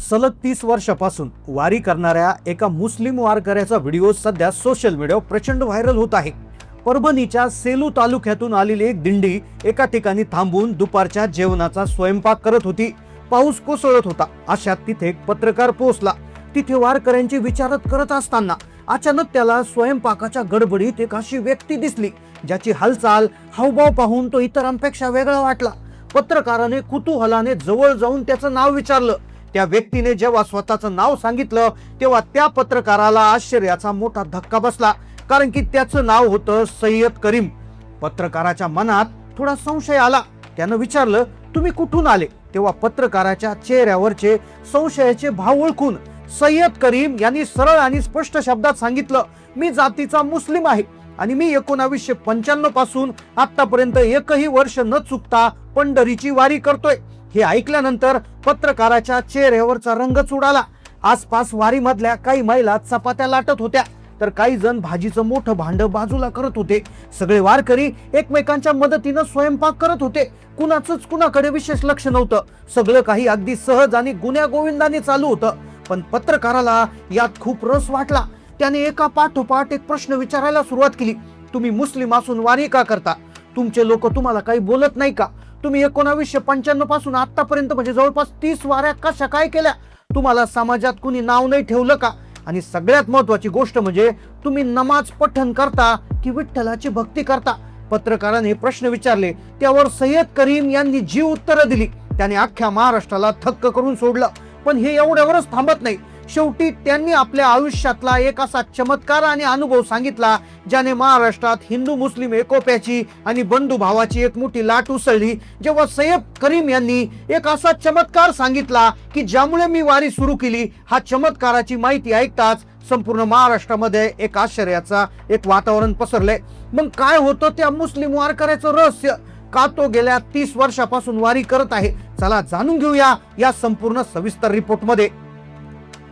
सलग 30 वर्षापासून वारी करणाऱ्या एका मुस्लिम वारकऱ्याचा व्हिडिओ सध्या सोशल मीडियावर प्रचंड व्हायरल होत आहे। परभणीच्या सेलू तालुक्यातून आलेली एक दिंडी एका ठिकाणी थांबून दुपारच्या जेवणाचा स्वयंपाक करत होती। पाऊस कोसळत होता। अशात तिथे एक पत्रकार पोहोचला। तिथे वारकऱ्यांची विचारत करत असताना अचानक त्याला स्वयंपाकाच्या गडबडीत एक अशी व्यक्ती दिसली ज्याची हालचाल हावभाव पाहून तो इतरांपेक्षा वेगळा वाटला। पत्रकाराने कुतूहलाने जवळ जाऊन त्याचं नाव विचारलं। त्या व्यक्तीने जेव्हा स्वतःचं नाव सांगितलं तेव्हा त्या पत्रकाराला आश्चर्याचा मोठा धक्का बसला, कारण की त्याचं नाव होतं सय्यद करीम। पत्रकाराच्या मनात थोडा संशय आला। त्यानं विचारलं, तुम्ही कुठून आले? तेव्हा पत्रकाराच्या चेहऱ्यावरचे संशयाचे भाव ओळखून सय्यद करीम यांनी सरळ आणि स्पष्ट शब्दात सांगितलं, मी जातीचा मुस्लिम आहे आणि मी 1995 पासून आतापर्यंत एकही वर्ष न चुकता पंढरीची वारी करतोय। हे ऐकल्यानंतर पत्रकाराच्या चेहऱ्यावरचा रंगच उडाला। आसपास वारीमधल्या काही महिला चपात्या लाटत होत्या, तर काही जण भाजीचं मोठं भांड बाजूला करत होते। सगळे वारकरी एकमेकांच्या मदतीनं स्वयंपाक करत होते। कुणाचंच कुणाकडे विशेष लक्ष नव्हतं। सगळं काही अगदी सहज आणि गुण्यागोविंदाने चालू होतं। पण पत्रकाराला यात खूप रस वाटला। त्याने एका पाठोपाठ एक प्रश्न विचारायला सुरुवात केली। तुम्ही मुस्लिम असून वारी का करता? तुमचे लोक तुम्हाला काही बोलत नाही का? तुम्ही 1995 पासून आतापर्यंत म्हणजे जवळपास 30 वाऱ्या कशा काय केल्या? तुम्हाला समाजात कुणी नाव नाही ठेवलं का? आणि सगळ्यात महत्वाची गोष्ट म्हणजे तुम्ही नमाज पठण करता की विठ्ठलाची भक्ती करता? पत्रकाराने प्रश्न विचारले, त्यावर सय्यद करीम यांनी जी उत्तरं दिली त्याने अख्ख्या महाराष्ट्राला थक्क करून सोडलं। पण हे एवढ्यावरच थांबत नाही। शेवटी त्यांनी आपल्या आयुष्यातला एक असा चमत्कार आणि अनुभव सांगितला ज्याने महाराष्ट्रात हिंदू मुस्लिम एकोप्याची आणि बंधुभावाची एक मोठी लाट उसळली। जेव्हा सय्यद करीम यांनी एक असा चमत्कार सांगितला की ज्यामुळे मी वारी सुरू केली, हा चमत्काराची माहिती ऐकताच संपूर्ण महाराष्ट्रामध्ये एक आश्चर्याचा एक वातावरण पसरले। मग काय होतं त्या मुस्लिम वारकऱ्याचं रहस्य? का तो गेल्या 30 वर्षापासून वारी करत आहे? चला जाणून घेऊया या संपूर्ण सविस्तर रिपोर्ट मध्ये।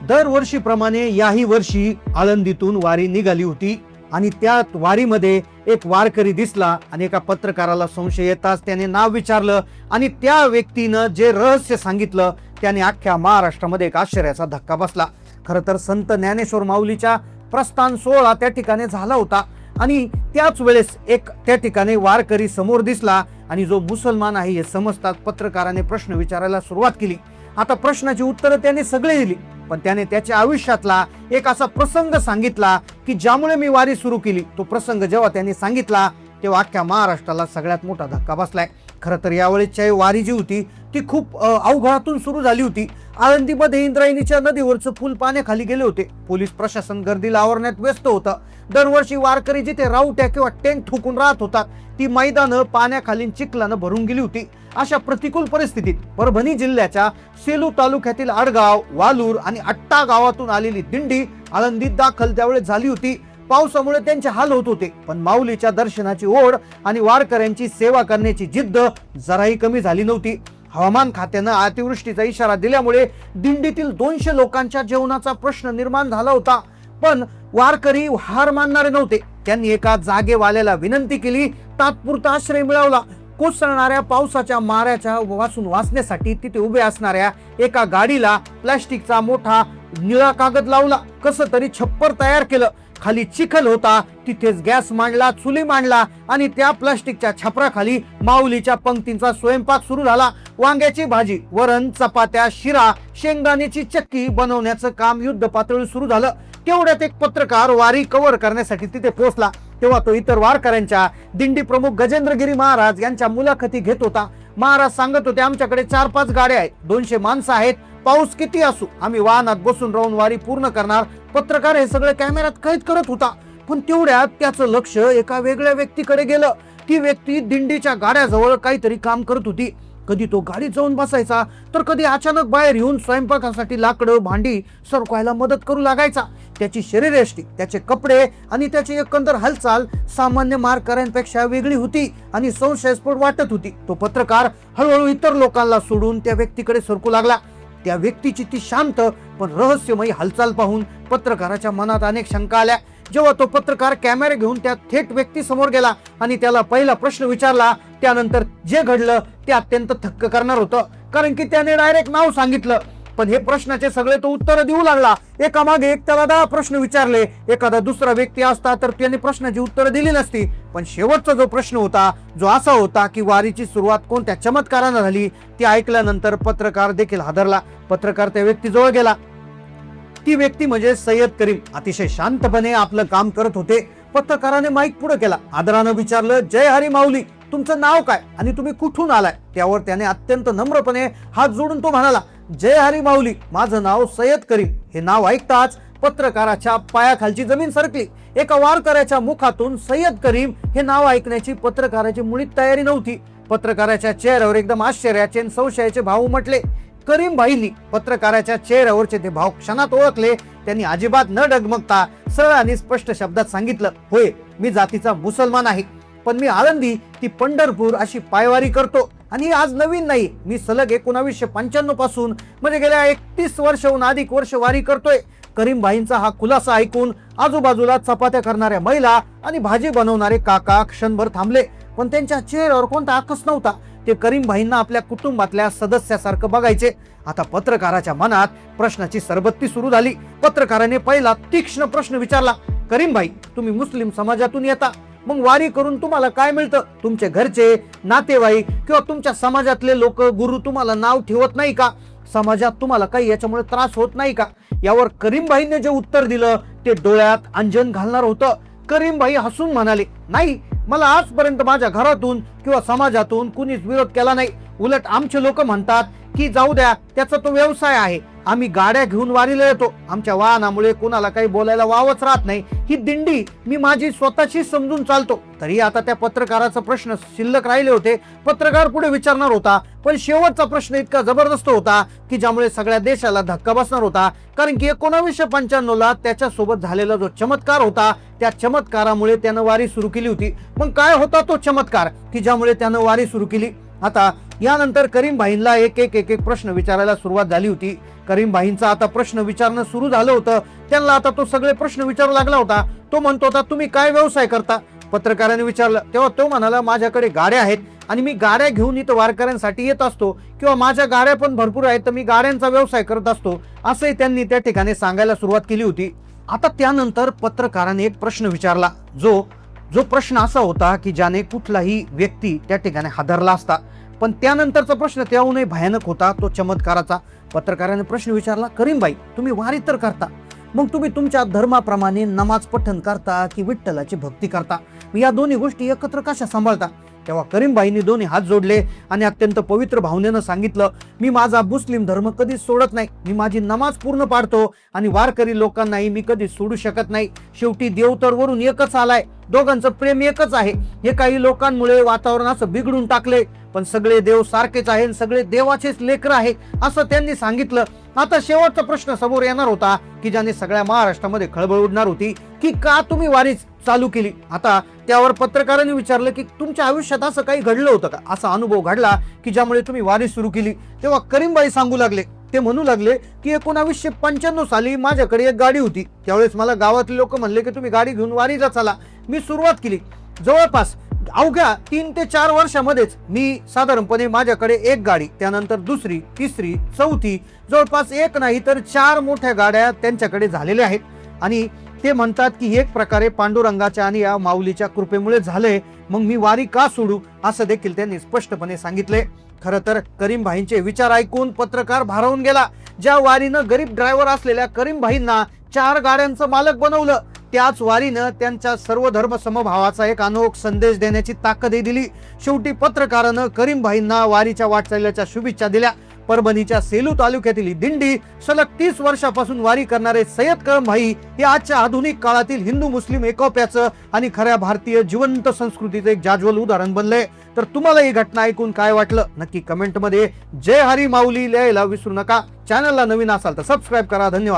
दरवर्षीप्रमाणे याही वर्षी आळंदीतून वारी निघाली होती आणि त्या वारीमध्ये एक वारकरी दिसला आणि एका पत्रकाराला संशय येताच त्याने नाव विचारलं आणि त्या व्यक्तीनं जे रहस्य सांगितलं त्याने अख्ख्या महाराष्ट्रामध्ये एक आश्चर्याचा धक्का बसला। खरं तर संत ज्ञानेश्वर माऊलीच्या प्रस्थान सोहळा त्या ठिकाणी झाला होता आणि त्याच वेळेस एक त्या ठिकाणी वारकरी समोर दिसला आणि जो मुसलमान आहे हे समजताच पत्रकाराने प्रश्न विचारायला सुरुवात केली। आता प्रश्नाची उत्तरं त्याने सगळे दिली, पण त्याने त्याच्या आयुष्यातला एक असा प्रसंग सांगितला की ज्यामुळे मी वारी सुरू केली। तो प्रसंग जेव्हा त्यांनी सांगितला तेव्हा अख्ख्या महाराष्ट्राला सगळ्यात मोठा धक्का बसलाय। खरं तर यावेळेची वारी जी होती ती खूप अवघडातून सुरू झाली होती। आळंदीमध्ये इंद्रायणीच्या नदीवरचं पूल पाण्याखाली गेले होते। पोलीस प्रशासन गर्दीला आवरण्यात व्यस्त होतं। दरवर्षी वारकरी जिथे रावट्या किंवा टेंट ठोकून राहत होतात ती मैदानं पाण्याखाली चिखलानं भरून गेली होती। अशा प्रतिकूल परिस्थितीत परभणी जिल्ह्याच्या सेलू तालुक्यातील आडगाव, वालूर आणि अट्टा गावातून आलेली दिंडी आळंदीत दाखल त्यावेळेस झाली होती। पावसामुळे त्यांचे हाल होत होते, पण माऊलीच्या दर्शनाची ओढ आणि वारकऱ्यांची सेवा करण्याची जिद्द जराही कमी झाली नव्हती। हवामान खात्यानं अतिवृष्टीचा इशारा दिल्यामुळे दिंडीतील 200 लोकांच्या जेवणाचा प्रश्न निर्माण झाला होता। पण वारकरी हार मानणारे नव्हते। त्यांनी एका जागेवाल्याला विनंती केली, तात्पुरता आश्रय मिळवला। कोसळणाऱ्या पावसाच्या माऱ्याच्या वासून वाचण्यासाठी तिथे उभे असणाऱ्या एका गाडीला प्लास्टिकचा मोठा निळा कागद लावला। कसं तरी छप्पर तयार केलं। खाली चिखल होता, तिथेच गॅस मांडला, चुली मांडला आणि त्या प्लास्टिकच्या छपराखाली माऊलीच्या पंक्तींचा स्वयंपाक सुरू झाला। वांग्याची भाजी, वरण, चपात्या, शिरा, शेंगदाण्याची चक्की बनवण्याचं काम युद्ध पातळीवर सुरू झालं। तेवढ्यात एक पत्रकार वारी कव्हर करण्यासाठी तिथे पोहोचला। तेव्हा तो इतर वारकऱ्यांच्या दिंडी प्रमुख गजेंद्रगिरी महाराज यांच्या मुलाखती घेत होता। महाराज सांगत होते, आमच्याकडे 4-5 गाड्या आहेत, 200 माणसं आहेत, पाऊस किती असू आम्ही वाहनात बसून राहून वारी पूर्ण करणार। पत्रकार हे सगळे कॅमेऱ्यात कैद करत होता। पण तेवढ्यात त्याचं लक्ष एका वेगळ्या व्यक्तीकडे गेलं। ती व्यक्ती दिंडीच्या गाड्याजवळ काहीतरी काम करत होती। कधी तो गाडीत जाऊन बसायचा, तर कधी अचानक बाहेर येऊन स्वयंपाकासाठी लाकडं भांडी सरकवायला मदत करू लागायचा। त्याची शरीरयष्टी, त्याचे कपडे आणि त्याची एकंदर हालचाल सामान्य मारकऱ्यांपेक्षा वेगळी होती आणि संशयास्पद वाटत होती। तो पत्रकार हळूहळू इतर लोकांना सोडून त्या व्यक्तीकडे सरकू लागला। त्या व्यक्तीची ती शांत पण रहस्यमयी हालचाल पाहून पत्रकाराच्या मनात अनेक शंका आल्या। जेव्हा तो पत्रकार कॅमेरा घेऊन त्या थेट व्यक्ती समोर गेला आणि त्याला पहिला प्रश्न विचारला, त्यानंतर जे घडलं ते अत्यंत थक्क करणार होतं, कारण की त्याने डायरेक्ट नाव सांगितलं। पण हे प्रश्नाचे सगळे तो उत्तर देऊ लागला. एकामागे एक त्याला 10 प्रश्न विचारले. एखादा दुसरा व्यक्ती असता तर त्याने प्रश्नाची उत्तरं दिली नसती. पण शेवटचा जो प्रश्न होता, जो असा होता की वारीची सुरुवात कोणत्या चमत्कारानं झाली, ते ऐकल्यानंतर पत्रकार देखील हादरला. पत्रकार त्या व्यक्तीजवळ गेला. ती व्यक्ती म्हणजे सय्यद करीम. अतिशय शांतपणे आपलं काम करत होते. पत्रकाराने माईक पुढे केला. आदरानं विचारलं, जय हरी माऊली, तुमचं नाव काय आणि तुम्ही कुठून आलाय? त्यावर त्याने अत्यंत नम्रपणे हात जोडून तो म्हणाला, जय हरी माऊली, माझं नाव सय्यद करीम. हे नाव ऐकताच पत्रकाराच्या पायाखालची जमीन सरकली. एका वारकऱ्याच्या मुखातून सय्यद करीम हे नाव ऐकण्याची पत्रकाराची मुळीच तयारी नव्हती. पत्रकाराच्या चेहऱ्यावर एकदम आश्चर्याचे आणि संशयाचे भाव उमटले. करीम भाईंनी पत्रकाराच्या चेहऱ्यावरचे ते भाव क्षणात ओळखले. त्यांनी अजिबात न डगमगता सरळ आणि स्पष्ट शब्दात सांगितलं, होय, मी जातीचा मुसलमान आहे, पण मी आळंदी ती पंढरपूर अशी पायवारी करतो आणि आज नवीन नाही. मी सलग 1995 पासून म्हणजे गेल्या 31 वर्षहून अधिक वर्ष वारी करतोय. करीम भाईंचा हा खुलासा ऐकून आजूबाजूला चपात्या करणाऱ्या महिला आणि भाजी बनवणारे काका क्षणभर थांबले. पण त्यांच्या चेहऱ्यावर कोणता आकस नव्हता. ते करीम भाईंना आपल्या कुटुंबातल्या सदस्यासारखं बघायचे. आता पत्रकाराच्या मनात प्रश्नाची सरबत्ती सुरू झाली. पत्रकाराने पहिला तीक्ष्ण प्रश्न विचारला, करीम भाई, तुम्ही मुस्लिम समाजातून येता, मग वारी करून तुम्हाला काय मिळतं? तुमचे घरचे, नातेवाईक किंवा तुमच्या समाजातले लोक, गुरु तुम्हाला नाव ठेवत नाही का? समाजात तुम्हाला काही याच्यामुळे त्रास होत नाही का? यावर करीम भाईने जे उत्तर दिलं ते डोळ्यात अंजन घालणार होतं. करीम भाई हसून म्हणाले, नाही, मला आजपर्यंत माझ्या घरातून किंवा समाजातून कुणीच विरोध केला नाही. उलट आमचे लोक म्हणतात की जाऊ द्या, त्याचा तो व्यवसाय आहे. आम्ही गाड्या घेऊन वारीला येतो. आमच्या वाहनामुळे कोणाला काही बोलायला वावच राहत नाही. ही दिंडी मी माझी स्वतःची समजून चालतो. तरी आता त्या पत्रकाराचा प्रश्न शिल्लक राहिले होते. पत्रकार पुढे विचारणार होता, पण शेवटचा प्रश्न इतका जबरदस्त होता की ज्यामुळे सगळ्या देशाला धक्का बसणार होता. कारण की 1995 ला त्याच्या सोबत झालेला जो चमत्कार होता, त्या चमत्कारामुळे त्यानं वारी सुरू केली होती. मग काय होता तो चमत्कार की ज्यामुळे त्यानं वारी सुरू केली? आता यानंतर करीम भाईंना एक एक प्रश्न विचारायला सुरुवात झाली होती. करीम भाईंचा आता प्रश्न विचारणं सुरू झालं होतं. त्यांना आता तो सगळे प्रश्न विचारू लागला होता. तो म्हणतो होता, तुम्ही काय व्यवसाय करता? पत्रकाराने विचारलं तेव्हा तो म्हणाला, माझ्याकडे गाड्या आहेत आणि मी गाड्या घेऊन इथं वारकऱ्यांसाठी येत असतो किंवा माझ्या गाड्या पण भरपूर आहेत, तर मी गाड्यांचा व्यवसाय करत असतो, असंही त्यांनी त्या ठिकाणी सांगायला सुरुवात केली होती. आता त्यानंतर पत्रकाराने एक प्रश्न विचारला, जो प्रश्न असा होता की ज्याने कुठलाही व्यक्ती त्या ठिकाणी हादरला असता. पण त्यानंतरचा प्रश्न त्याहूनही भयानक होता, तो चमत्काराचा. पत्रकाराने प्रश्न विचारला, करीम भाई, तुम्ही वारी तर करता, मग तुम्ही तुमच्या धर्माप्रमाणे नमाज पठण करता की विठ्ठलाची भक्ती करता? या दोन्ही गोष्टी एकत्र कशा सांभाळता? तेव्हा करीम भाईंनी दोन्ही हात जोडले आणि अत्यंत पवित्र भावनेनं सांगितलं, मी माझा मुस्लिम धर्म कधीच सोडत नाही. मी माझी नमाज पूर्ण पाळतो आणि वारकरी लोकांनाही मी कधीच सोडू शकत नाही. शेवटी देव तर वरून एकच आलाय, दोघांचं प्रेम एकच आहे. हे काही लोकांमुळे वातावरण असं बिघडून टाकले, पण सगळे देव सारखेच आहे, सगळे देवाचेच लेकरं आहे, असं त्यांनी सांगितलं. आता शेवटचा प्रश्न समोर येणार होता की ज्याने सगळ्या महाराष्ट्रामध्ये खळबळ उडणार होती, की का तुम्ही वारी चालू केली? आता त्यावर पत्रकारांनी विचारलं की तुमच्या आयुष्यात असं काही घडलं होतं का? असा अनुभव घडला की ज्यामुळे तुम्ही वारी सुरू केली? तेव्हा करीमबाई सांगू लागले, ते म्हणू लागले की 1995 साली माझ्याकडे एक गाडी होती. त्यावेळेस मला गावातले लोक म्हणले की तुम्ही गाडी घेऊन वारीला चला. मी सुरुवात केली. जवळपास अवघ्या 3 ते 4 वर्षामध्येच मी साधारणपणे माझ्याकडे एक गाडी, त्यानंतर दुसरी, तिसरी, चौथी, जवळपास एक नाही तर 4 मोठ्या गाड्या त्यांच्याकडे झालेल्या आहेत. आणि ते म्हणतात की एक प्रकारे पांडुरंगाच्या आणि या माऊलीच्या कृपेमुळे झाले. मग मी वारी का सोडू, असं देखील त्यांनी स्पष्टपणे सांगितले. खरं तर करीम भाईंचे विचार ऐकून पत्रकार भारावून गेला. ज्या वारीनं गरीब ड्रायव्हर असलेल्या करीम भाईंना 4 गाड्यांचं मालक बनवलं, त्याच वारीनं त्यांच्या सर्व धर्म समभावाचा एक अनोख संदेश देण्याची ताकदही दिली. शेवटी पत्रकारानं करीम भाईंना वारीच्या वाटचालीच्या शुभेच्छा दिल्या. परभणीच्या सेलू तालुक्यातील ही दिंडी सलग 30 वर्षापासून वारी करणारे सय्यद करीम भाई हे आजच्या आधुनिक काळातील हिंदू मुस्लिम एकोप्याचं आणि खऱ्या भारतीय जिवंत संस्कृतीचं एक जाज्वल उदाहरण बनलंय. तर तुम्हाला ही घटना ऐकून काय वाटलं नक्की कमेंट मध्ये जय हरी माऊली लिहायला विसरू नका. चॅनलला नवीन असाल तर सबस्क्राईब करा. धन्यवाद.